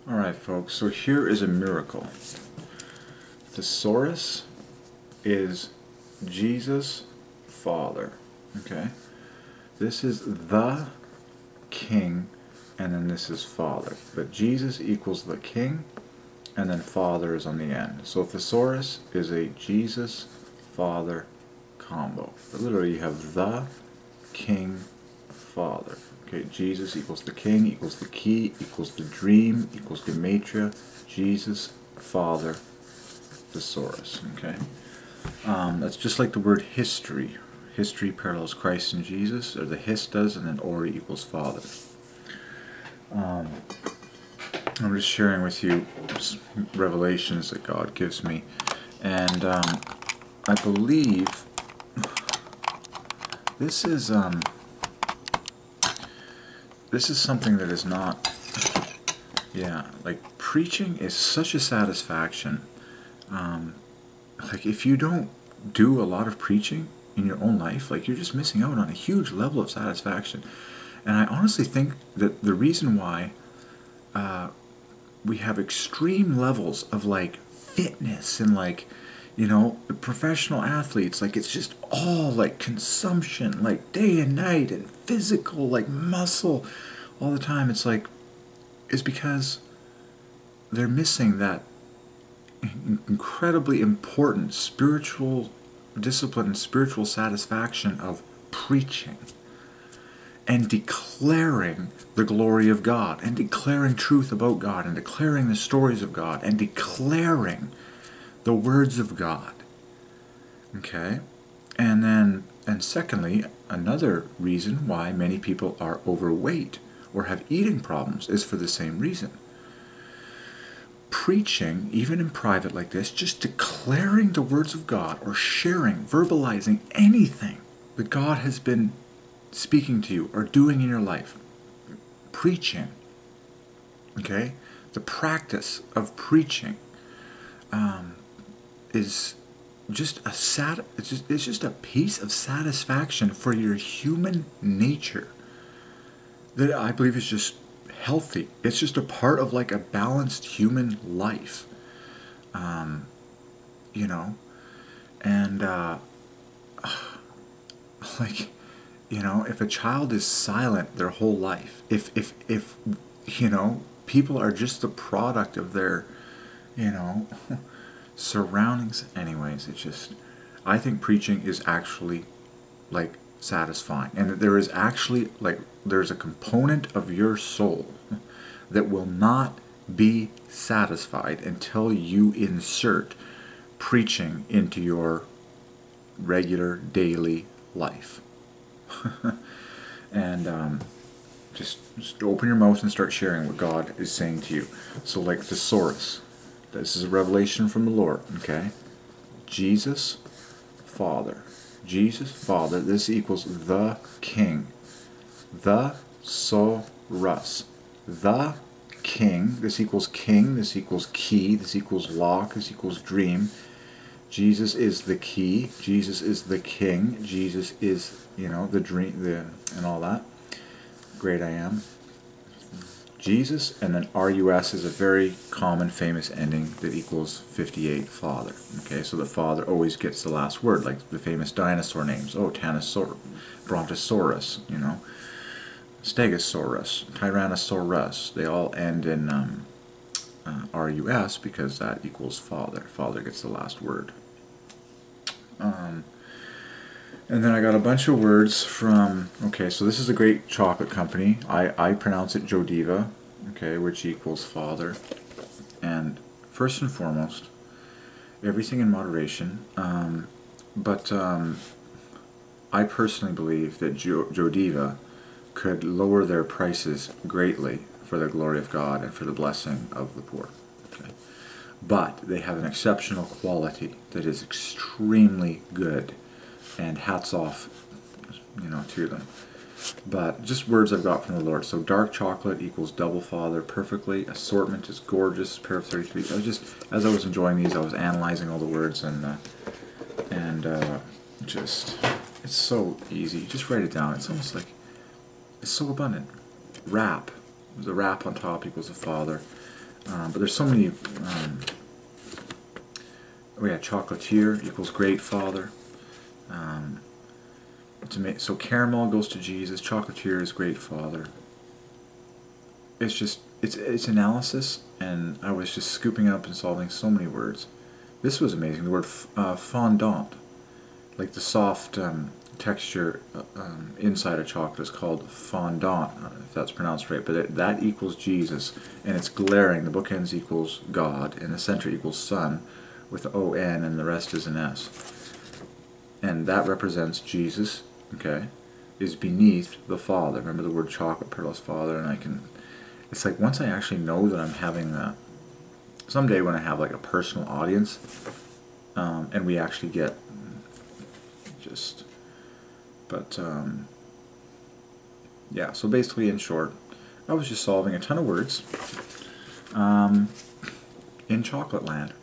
Alright folks, so here is a miracle. Thesaurus is Jesus Father. Okay? This is the King, and then this is Father. But Jesus equals the King, and then Father is on the end. So Thesaurus is a Jesus Father combo. But literally you have the King Father. Okay, Jesus equals the King, equals the key, equals the dream, equals Gematria, Jesus, Father, Thesaurus. Okay, that's just like the word history. History parallels Christ and Jesus, or the his does, and then ori equals Father. I'm just sharing with you revelations that God gives me, and I believe this is something that is not, like preaching is such a satisfaction. Like if you don't do a lot of preaching in your own life, like you're just missing out on a huge level of satisfaction. And I honestly think that the reason why we have extreme levels of like fitness and like, you know, professional athletes, like it's just all like consumption, like day and night, and physical, like muscle all the time. It's like, it's because they're missing that incredibly important spiritual discipline and spiritual satisfaction of preaching and declaring the glory of God and declaring truth about God and declaring the stories of God and declaring the words of God. Okay? And secondly, another reason why many people are overweight or have eating problems is for the same reason. Preaching, even in private like this, just declaring the words of God or sharing, verbalizing anything that God has been speaking to you or doing in your life. Preaching, okay? The practice of preaching is just it's just a piece of satisfaction for your human nature that I believe is just healthy. It's just a part of like a balanced human life, you know, and like, you know, if a child is silent their whole life, if you know, people are just the product of their, you know, surroundings. Anyways, it's just, I think preaching is actually like satisfying, and that there is actually like there's a component of your soul that will not be satisfied until you insert preaching into your regular daily life. And just open your mouth and start sharing what God is saying to you. So like Thesaurus, this is a revelation from the Lord, okay? Jesus, Father. Jesus, Father, this equals the King. The Thesaurus. The King, this equals King, this equals key, this equals lock, this equals dream. Jesus is the key, Jesus is the King, Jesus is, you know, the dream, and all that. Great I am. Jesus, and then RUS is a very common, famous ending that equals 58, Father. Okay, so the Father always gets the last word, like the famous dinosaur names. Oh, Tanosaurus, Brontosaurus, you know, Stegosaurus, Tyrannosaurus. They all end in RUS because that equals Father. Father gets the last word. And then I got a bunch of words from, okay, so this is a great chocolate company. I pronounce it Godiva, okay, which equals Father. And first and foremost, everything in moderation. But I personally believe that Godiva could lower their prices greatly for the glory of God and for the blessing of the poor. Okay. But they have an exceptional quality that is extremely good. And hats off, you know, to them. But just words I've got from the Lord. So dark chocolate equals double Father perfectly. Assortment is gorgeous. Pair of 33. I was just, as I was enjoying these, I was analyzing all the words, and just, it's so easy. Just write it down. It's almost like, it's so abundant. Wrap. The wrap on top equals a Father. But there's so many. Oh yeah, chocolatier equals great father. So caramel goes to Jesus. Chocolatier is great father. It's just it's analysis, and I was just scooping up and solving so many words. This was amazing. The word fondant, like the soft texture inside a chocolate, is called fondant, if that's pronounced right. But that equals Jesus, and it's glaring. The bookends equals God, and the center equals Son, with O-N, and the rest is an S. And that represents Jesus, okay, is beneath the Father. Remember the word chocolate, parallels Father, and I can, it's like once I actually know that I'm having that, someday when I have like a personal audience, and we actually get just, but, yeah, so basically in short, I was just solving a ton of words, in Chocolate Land,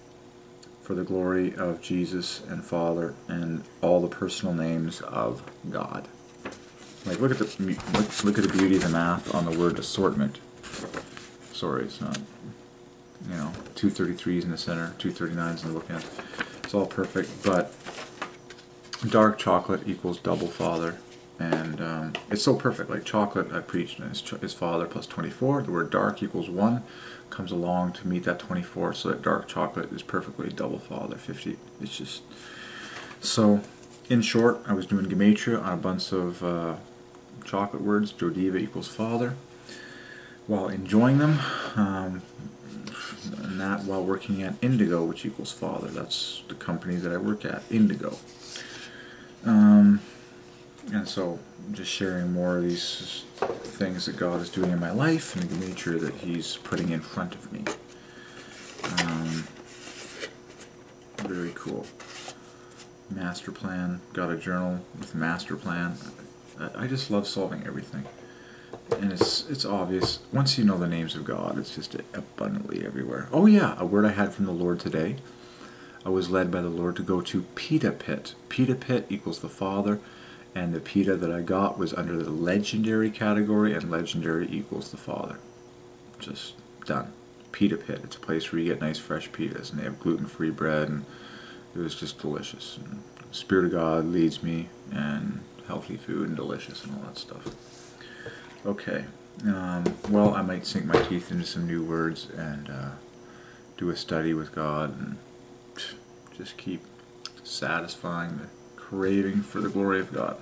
for the glory of Jesus and Father and all the personal names of God. Like look at the beauty of the math on the word assortment. Sorry, it's not, you know, 233s in the center, 239s in the bookend. It's all perfect, but dark chocolate equals double Father, and it's so perfect. Like chocolate, I preached, is Father plus 24. The word dark equals 1. Comes along to meet that 24, so that dark chocolate is perfectly double Father, 50. It's just, so in short, I was doing Gematria on a bunch of chocolate words. Jodiva equals Father, while enjoying them, and that while working at Indigo, which equals Father. That's the company that I work at, Indigo. And so just sharing more of these things that God is doing in my life and the Gematria that He's putting in front of me. Very cool. Master plan. Got a journal with master plan. I just love solving everything. And it's obvious. Once you know the names of God, it's just abundantly everywhere. Oh yeah, a word I had from the Lord today. I was led by the Lord to go to Pita Pit. Pita Pit equals the Father, and the pita that I got was under the legendary category, and legendary equals the Father. Just done. Pita Pit. It's a place where you get nice fresh pitas, and they have gluten-free bread, and it was just delicious. And the Spirit of God leads me, and healthy food and delicious and all that stuff. Okay. Well, I might sink my teeth into some new words and do a study with God and just keep satisfying the craving for the glory of God.